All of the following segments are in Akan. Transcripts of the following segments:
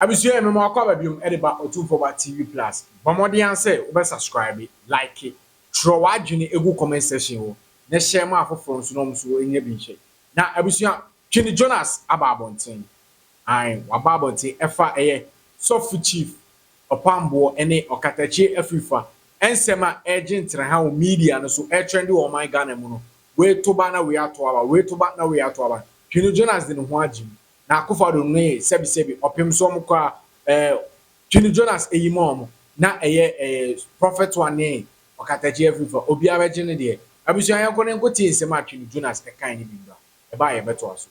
Abusua me ma kwa babium ediba OFficialPapaJayTv plus. Bomodi anse ube subscribe, like it. Tro wadwene egu comment section wo. Na share ma afoforo nso no mso enye bi nhye. Na abusua Twene Jonas ababonten. Ai wababonten efa Sofu chief opambo ene okatachi afifa. Ensema agent ha wo media no so e trend wo my Ghana mu no. We to ba na we ato aba, we to ba na we ato aba. Twene Jonas de no ho agim. Na akufado no sebi opem so mo kwa Twene Jonas eyimom na prophet one okatachi afifa obi abeje ne de abusuan yanko ne nkoti nsem a Twene Jonas kan ni bimba e ba ye beto aso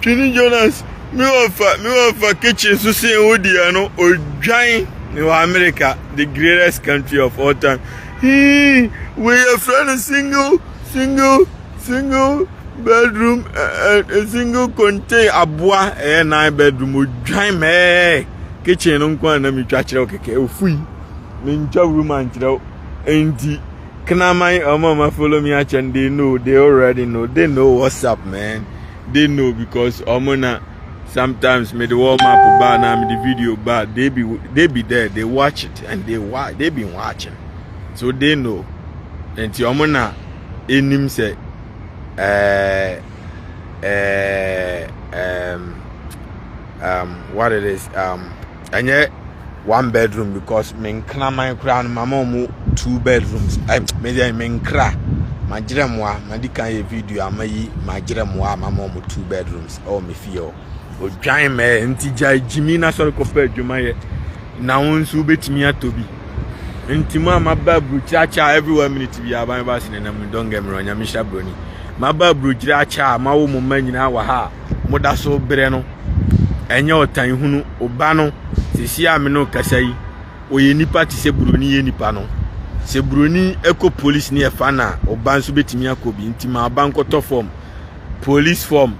Twene Jonas me offer kitchen so say odi ano odwan in America, the greatest country of all time. We are friend a single bedroom, a single contain abwa a 9 bedroom odwan me kitchen no kwa na mi twachire okeke ofui me ntwa room antiro enti kana my mama follow me and they know, they already know, they know what's up, man. They know because omona sometimes me the warm up bar na me the video bar they be there, they watch it and they been watching, so they know. And omona enim say what it is and yet 1 bedroom because me nkra my crown mama mu 2 bedrooms me dey me nkra majiremwa madika ye video amayi majiremwa mama mu 2 bedrooms o me feel odwan me nti jai jimi na so ko pa adwuma ye na wonsu betimi atobi nti mu amababru chacha everywhere minute bi aban ba sine na mu don game ronya mi shabroni mababru chacha mawo mu manyina wa ha moda so bere no enye otan hunu oba no sisi ameno kasai oye nipa ti se buroni ye nipa no se buroni eko police ni efa na oba nso betimi akobi nti ma banko to form police form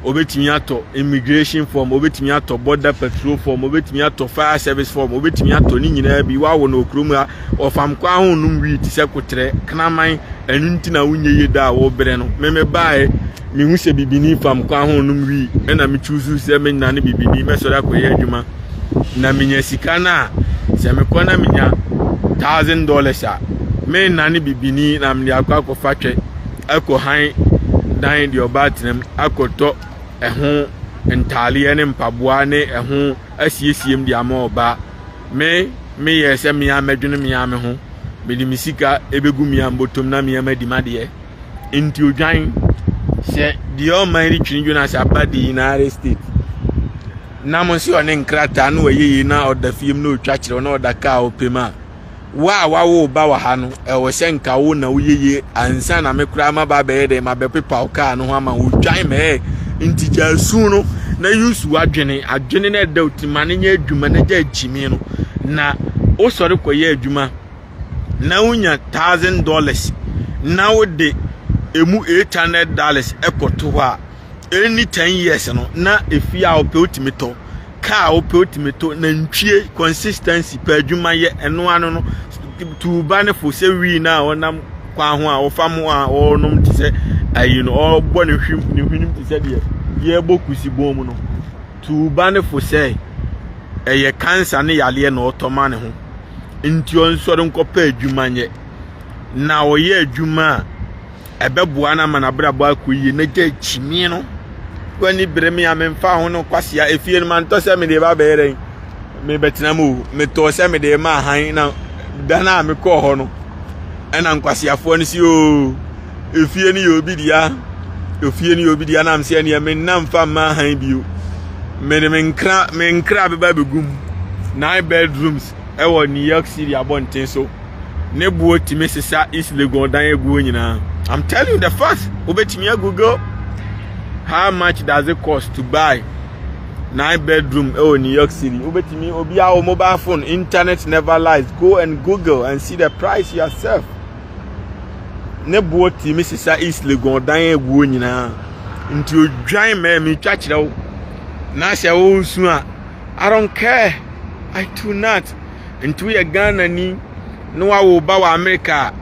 obetimi ato immigration form obetimi ato border patrol form obetimi ato fire service form obetimi ato ni nyina bi wa wo no okrom a ofam kwa ho num wi ti se kotre knaman anu nti na wunye ye da wo bere no meme bae mi hu se bibini fam kwa ho num wi na mi chuzu se me na ne bibini me so da ko ye adwuma na minya sika na se me kona minya $1,000 a me na ne bibini na me akwa ko fatwe eko han dan di obatenem akoto eho ntale ne mpaboa ne eho asiesiem di ama oba me ye se me amedwene me ame ho me di misika ebegu me ambotom na me amadimade nti odwan se di o man ri Twene Jonas abadi United States na mo si one nkrata na wayeye na odafiem na otwakire na odaka opema wa wo ba wa ha no e wo se nka wo na woyeye ansa na me kura ma ba be de ma be pepa o ka no ho ama odwan me nti jasu no na yusu adwene na da utimane nya adwuma na ja jimi no na o sori koye adwuma na unya $1,000 na wo de emu $800 ekoto ho a any 10 years no na efia o pe otimito ka o pe otimito na ntwie consistency pa adwuma ye eno ano no tu ba ne fo se wi na onam kwa ho a ofam a onom ti se ayi no o bo ne hwim ti se de ye bokusi bom no tu ba ne fo se eye cancer ne yale na otoma ne ho nti on so de nkopa adwuma nye na o ye adwuma ebeboa na manabra bo akoyi na ja chimi no kwani bremi amemfa ho no kwasia efie no man to se me de ba beere me betina mu me to se me de ma han na dana me ko ho no ena nkwasiafo no si o efie ni obi dia na am se ne me namfa ma han bio me nkra beba begum 9 bedrooms e wo New York City abonten so ne buo timi sisa East Legon dan egu nyina. I'm telling you the first obetimi Google how much does it cost to buy 9 bedroom in New York City. Obetimi obi a mobile phone, internet never lies. Go and Google and see the price yourself. Ne buo timi sisa East Legon dan egu nyina. Nti odwan me mi twakire wo. Na se OWUSU a I don't care. I do not. Nti we Ghana ni no wa ba wa America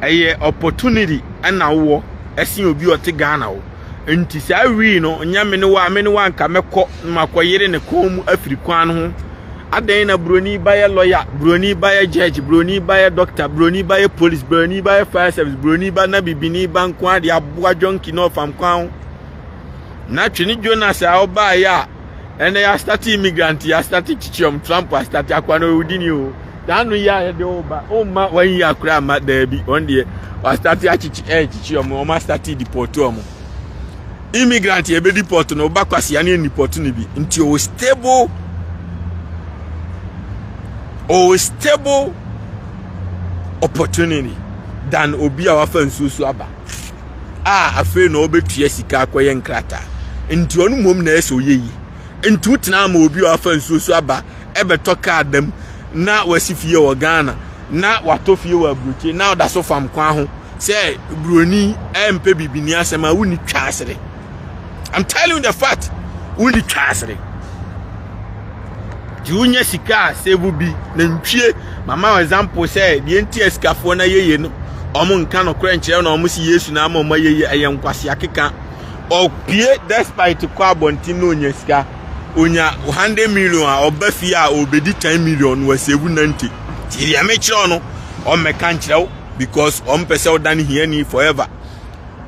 eye opportunity ana wo esin obi o te Ghana wo nti sa wi no nya me ne wa nka mekọ makoyere ne kom afiri kwan ho adan na broni baye lawyer broni baye judge broni baye doctor broni baye police broni baye fire service broni ba na bibini banko ade aboa jonki no fam kwan na Twene Jonas a oba ya ene ya start immigrant ya start chichiom Trump a start akwana udini o danu ya de oba o ma wan ya kura ma da bi on de wa start chichiom o ma start deport o mo immigrant e be deport no ba kwase ya ne deport ni bi nti o stable opportunity than obi a wafa nsusu aba afi no obetua sika akoye nkrata nti onu mom na eso yeyi nti utena ma obi a wafa nsusu aba ebeto kadam na wasifie wo Ghana na watofie wo abroche na oda so fam kwa ho say broni empe bibini asema wuni twasere. I'm telling you the fact wuni twasere Junior sika sevu bi na ntwie mama example say the NTS kafo na yeye no omo nka no kra nkyere na omo si Yesu na ama omo yeye aye nkwase akeka opie despite kwa abontin no nya sika onya 100 million a obafi a obedi 10 million wa sevu 90 ti ya mekire no o meka nkyere because o mpese o dan here ni forever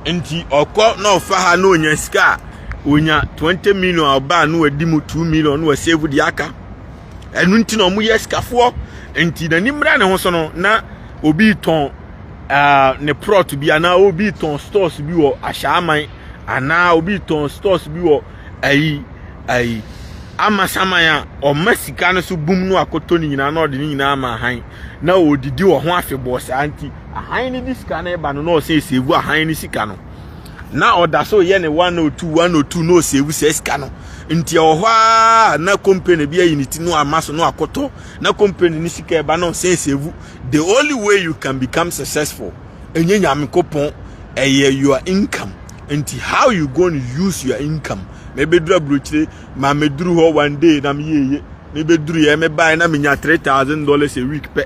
enti okọ na ofa ha no nya sika onya 20 million oba no wadi mu 2 million wa sevu di aka enu nti no mu yeskafo enti na nimra ne ho so no na obi ton ne prot bi ana obi ton stores bi wo ahyaman ana obi ton stores bi wo ayi amasamaya o masika no so bum no akoto ni nyina na ode ni nyina ama han na odidi wo ho afebo sa anti ahan ni disika na eba no na o se sevu ahan ni sika no na oda so ye ne 102 no sevu se sika no nti ohwa na company bia unity no amaso no akoto na company ni sika eba no sevu. The only way you can become successful enye nyamekopon your income. Nti how you going to use your income? Maybe dru abrochire ma medru ho one day na me maybe dru ye me buy na me nya $3,000 a week pe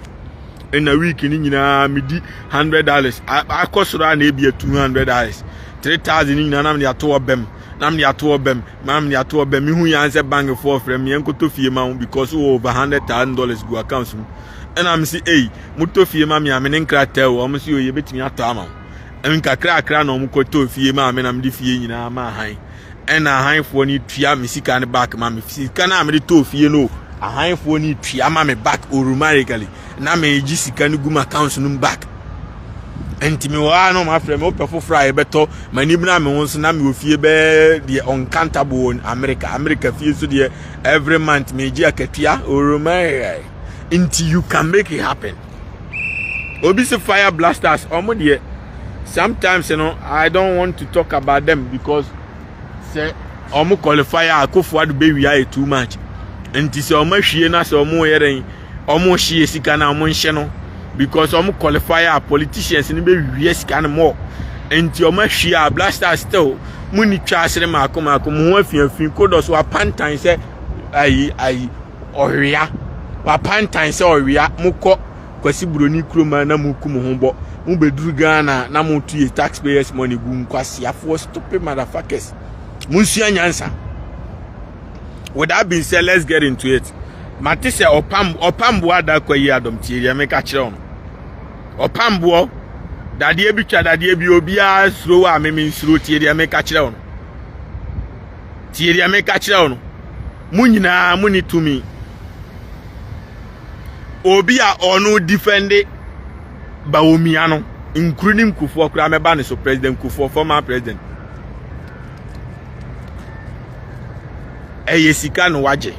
in a week ni nyina me di $100 akosoro na e bia $200 $3,000 ni nyina na me ato obem nam ni ato obem mam ni ato obem me hu yan se bank for frame me enkoto fie ma because over $100,000 go account mu and I'm say hey muto fie ma me amene nkrata o am say oye betimi ato ama enka kra na omukoto fie ma me nam di fie nyina ma han ena han fo ni tua me sika ne back ma me sika na me to fie no ahan fo ni tua ma me back automatically na me ji sika ne gum account no back enti me wa no ma frame o pefo fry beto mani bna me won so na me ofie be the uncountable in America fie so the every month me ji akatua automatically until you can make it happen. Obi se fire blasters omo de sometimes you know I don't want to talk about them because say omo qualify akofo adu be wi too much enti se omo hwie na se omo yeren omo hwie sika na omo nhye no because omo qualify politicians ni be wi sika na more enti omo hwie blasters still muni twa asere makoma mo afiafin kodo so apantan se ayi ohwea apantan se ohwea mukọ kwasi broni kroma na mukum ho bo mu beduru Ghana na mu tuye taxpayers money gu nkwasi afo stupid motherfuckers munsua nyansa. With that being said, let's get into it. Matise opambo da kwa yi adom tiye meka kire on opambo dadie bi twa dadie bi obi a suro wa meme nsuro tiye meka kire on tiye meka kire on munyina muni tumi obi a onu defend Bawumia no including Kofi okura meba ne so president Kofi former president sika no waje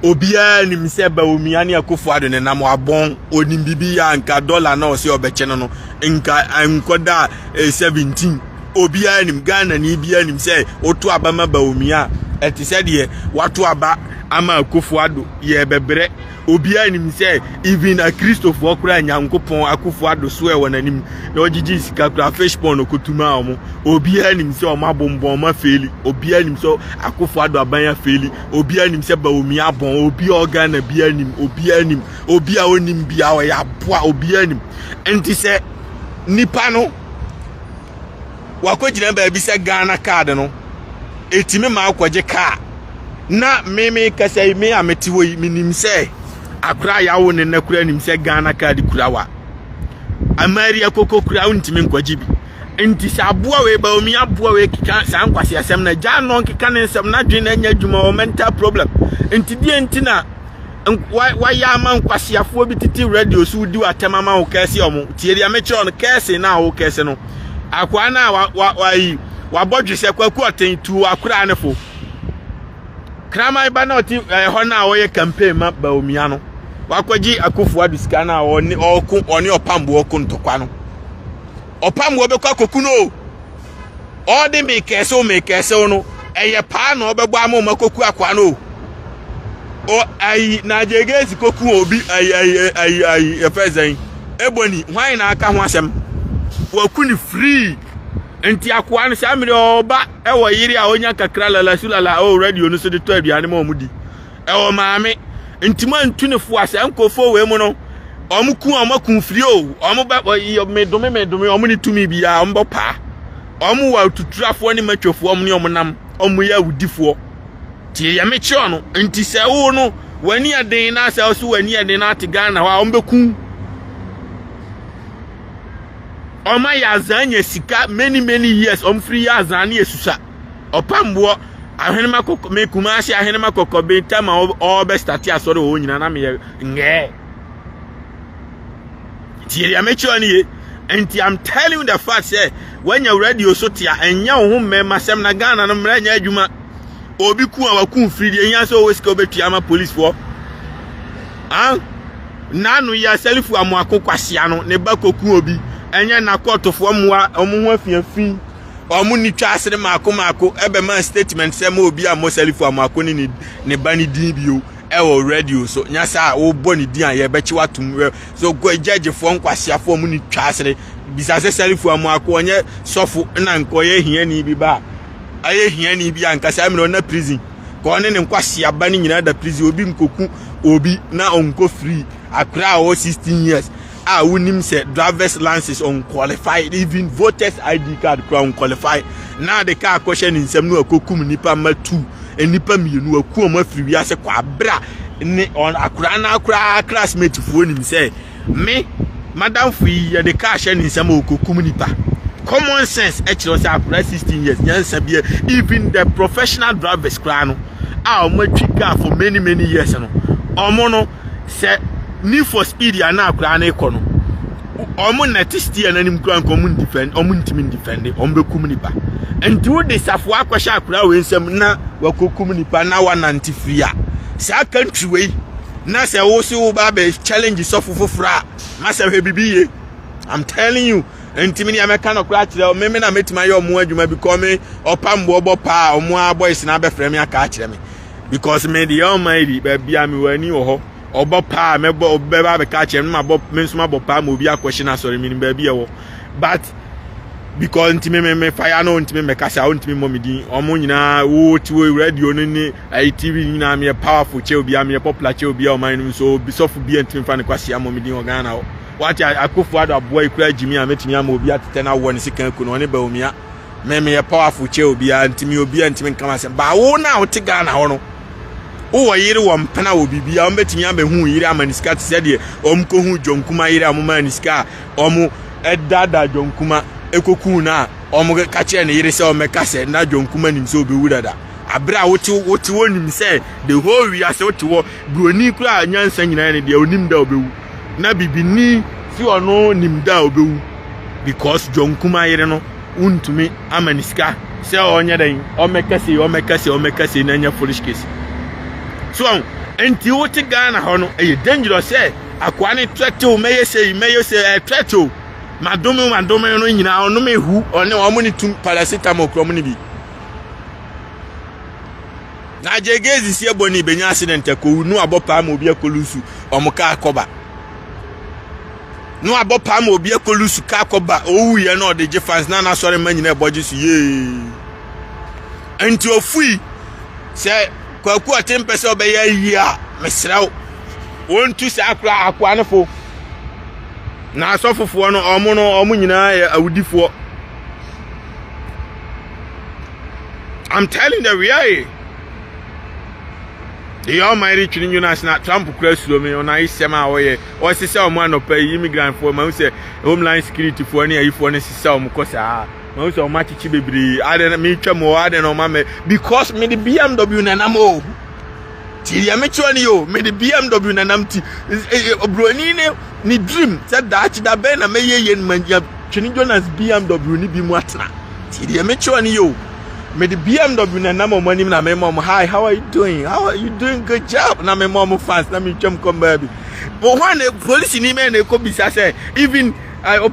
obia ni mse Bawumia ne Kofi ado ne nam abon onim bibi ya nka dollar na o se obeche no nka ankoda 17 obia ni Ghana ni bia ni mse oto abama Bawumia eti se de watu aba ama Kofi ado ye bebre obia ni mse even a Christopher okura nyankopon Kofi ado so e wonanim na ogigi sika kura fish pond okotuma omo obia ni mse o mabombo ma feli obia ni mse Kofi ado abanya feli obia ni mse Bawumia bon obia organa bia nim obia onim bia o ya boa obia nim enti se nipa no wakɔgyina baabi sɛ Ghana card no etimi ma akɔgye car na me kasa me ameti wo minim sɛ akra yawo ne na kura nim sɛ Ghana card kura wa Amaria koko kura untimi nkɔgye bi enti sɛ aboa we ba omi aboa we kika sa nkwase asɛm na gya no kika ne nsɛm na dwen na nya dwuma o mental problem enti die enti na wa ya man kwase afo bi titi radio so di watema ma wo kɛse omo tie dia me kyerɛ no kɛse na wo kɛse no akwa na wa bodwe se kwaku oten tu akura ne fo krama ba na oti ho na wo ye campaign ma ba omia no wakwaji akofo adusika na oni opambo oku ntokwa no opambo be kwa koku no all the me kese no eye pa na obegbo amoma koku akwa no o ai na jegezi koku obi ai efezan eboni hwan na aka ho asem waku ni free enti akwa no samire oba ewo yiri a onya kakra lala sulala o radio no so de to aduane ma omudi ewo maame ntima ntunefo ase ankofo we mu no omaku free o omba medome omni tumi bia ombo pa omu wa tuturafo ni matwofo omni omnam omu ya wudifo tie ya mechio no nti se wo no wani aden na ase so wani aden na ate Ghana wa ombeku oma ya zanya sika many years free ya zani esusa opambo ahenema kokko me kumasi ahenema kokko be tama o be start asore o nyina na me nge tie ya mecho ani enti I'm telling you the fact say when you radio so tia enya wo mema sem na Ghana no mra nya adwuma obi ku a waku free de enya so wesika obetua ma police for nanu ya selifu amuako kwasia no ne ba koku obi enya na kotofo moa omu afiafi omu ni twa asere maako ebe man statement say ma obi a mo selifu amuako ni ne bani din bio ewo radio so nya sa wo boni din a ye bechi watum so go judge fo nkwasiafo omu ni twa asere bisa se selifu amuako onye sofu na nkoye hia ni bi ba aye hia ni bi anka sa me na prison ko ne nkwasia ba ni nyina da prison obi nkoku obi na onko free akra o 16 years unim say driver's license unqualified, even voters ID card unqualified. Now the car question in some no kokum nipa ma 2 and nipa mienu aku ma free ase kwa bra ni on akra classmate fo nim say me madam free the car share in some kokum nipa. Common sense actually say akra 16 years nyansa bia even the professional drivers kra no ma twika for many years no omo no say need for speed ya na akra na iko no omo na tisti ya nanim kra nko mun defend omo ntimi defend ombekum nipa enti wo de safo akwasha akra we nsem na wakokum nipa na wananti free a sa country we na se wo se wo ba be challenge sofofofra ma se hwe bibiye I'm telling you ntimi ya meka no kra kire me na metima ye omo adwuma because me opambo obo pa omo boys na be frame aka kire me because me the almighty ba bia me wani wo ho obo pa mebo obeba be ka chem ma bo mensuma bo pa ma obi akwhye na sorry mi ba bia wo but because ntimi me fire no ntimi me kasa ntimi momidi omo nyina wo tiwo radio no ni TV nyina me powerful che obi am popular che obi o man so bi sofu bi ntimi fa ne kwase momidi o Ghana wo what akofo ado aboy kura jimi a metimi am obi atete na wo ne sikan ku no ne ba omia me powerful che obi ntimi obi ntimi kama se ba wo na wo te Ghana ho no o yiri wo mpena wo bibia o betimi abehu yiri amaniska te se de omko hu jonkuma yiri amaniska omo edada jonkuma ekoku na omo ka kire ne yiri se o meka se na jonkuma nim se obewurada abra woti wonim se the whole we ase woti wo broni kura nyansa nyina ne de onim da obewu na bibini si ono nim da obewu because jonkuma yiri no untumi amaniska se onye den o meka se na nya foolish case. So, enti wote Ghana ho no e dangerous say akwa ne treto meye say treto madome no nyina ono mehu one omo ni tum paracetamol krom ni bi na jegezi si eboni benya accident ko nu abopa ma obi akolusu omo ka akoba nu abopa ma obi akolusu ka akoba owu ye na odeje fans na sorry man nyina eboje su ye enti ofui say kwaku atempese obeya yia mesraw wontu sa akwa anfo na asofofo no omo nyina awudifo I'm telling the reality. The almighty Twene Jonas na Trump press to me on I sema oye or say someone no pay immigrant for man say homeland security for any if one say some cause man say o ma chichi bebre I don't me twa mo I don't know mama because me the BMW na namo ti ya me chwa ni yo me the BMW na nam ti obroni ne ni dream say that be na me ye man ya Twene Jonas BMW ni bi mu atena ti ya me chwa ni yo. Me the BMW na my money na my mom. Hi, how are you doing? How are you doing? Good job. Na my mom fans. Na me chum come baby. But when the police in me they come be say even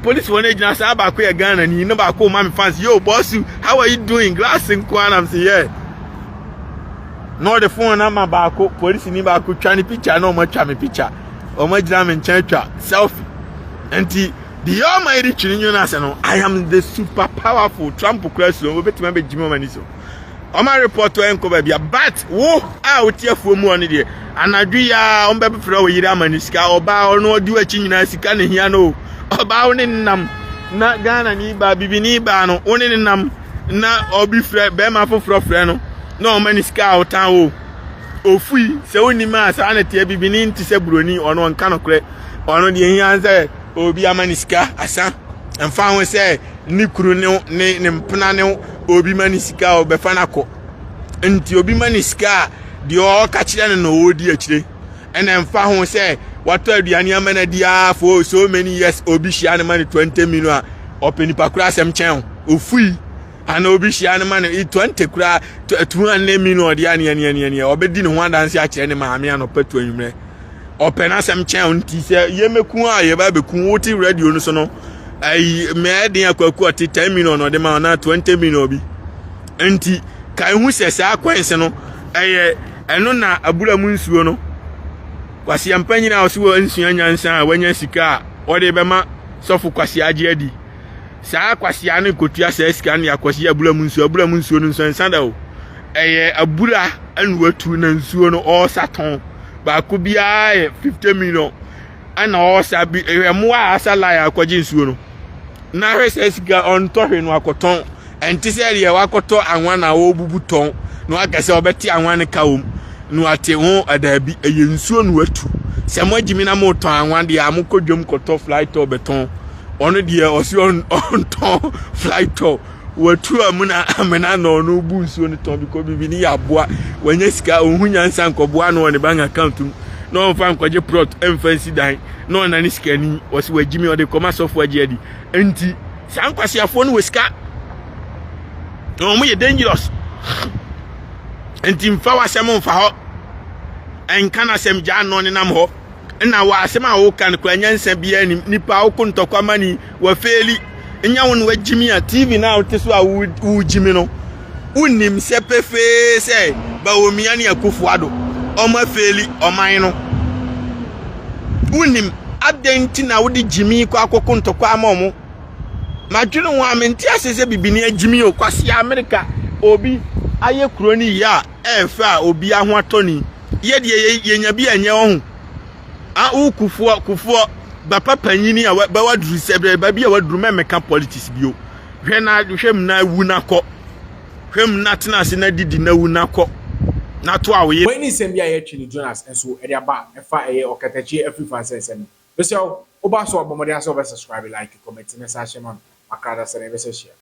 police one agent say ba ko Ghana ni no ba ko mama fans. Yo boss, how are you doing? Glass in kwan am say yeah. No the phone na ma ba ko police ni ba ko twa ni picture na o ma twa me picture. O ma jira me nchen twa selfie. Enti the almighty Twene Jonas no I am the super powerful Trump Christ so bet me be jimo mani so o ma report to enko ba bia but wo a o tiafuo mu oni de anadwu ya o be befra wo yiri amani sika oba ono odi wachi nyina sika ne hia no oba oni nam na Ghana ni ba bibi ni ba no oni nam na obi frɛ be ma foforo frɛ no na o mani sika o tan o ofui se oni ma sa na tie bibi ni nti se buroni ono nka no kre ono de hia nse obi amanisika asa emfa ho se ni kuru ne mpena ne obi manisika obefa nako nti obi manisika de o ka kire ne no odi akire ena emfa ho se wato aduane amana dia for so many years obi hia ne mani 20 million a openi pakura asem chen ofui ana obi hia ne mani 20 kura 200 million dia ne obedi ne ho adanse akire ne maame anopatu anwumre open asem chen nti se yemeku a ye ba beku woti radio no so no ai me den akwaku ati 10 million no de ma na 20 million obi nti kai hu se sa kwense no eno na abura mu nsuo no kwasi ampanyi na oso nsuo nyansa a wanya sika o de be ma sofu kwasi age adi sa kwasi ane kotua sa sika ne akwasi abura mu nsuo no nso nsanda o abura anu watu na nsuo no o saton ba ko bia 50 million ana o sabi emu a asala ya kwaji nsuo no na hwese sika on tohwe no akoton enti se ye wakoto anwa na wo bubuton no agase obeti anwa ne kawom no ate ho adabi eye nsuo no watu se mo gimi na mo ton anwa de amokodwom koto flight to beton ono de osi on ton flight to watu amena no no bu nsuo no ton biko bibi ni yaboa wanya sika ohunya nsa nkoboa no ne bank account no fan kwaje prot emfancy dan no na ni sika ni osi wagimi ode commerce of waje enti san kwase afo no wesika no mo ye dangerous enti mfa wasem mfa ho enka na sem ja no ne nam ho na wa asem a wo kan kwa nyansa bia ni nipa wo kuntokwa mani wa feli enya won wagimi a TV na woteso a wo jimi no unim se pefe se ba omia ne akufo ado oma feli oman no unim adenti na wo di jimi kwa akoko ntokwa amomo madwene ho amenti asese bibini agimi okwase America obi aye kroni ya efa obi aho atoni ye de yenya bi anya ho a ukufo ba papa nyini a ba waduru sebre ba bi a waduru memeka politics bio hwem na wu nakọ hwem na tena se na didi na wu nakọ na to awe when is em bia ye Twene Jonas enso e dia ba e fa e okatachi afrifa sensem be se oba so obomode aso be subscribe like comment message man makada se na be share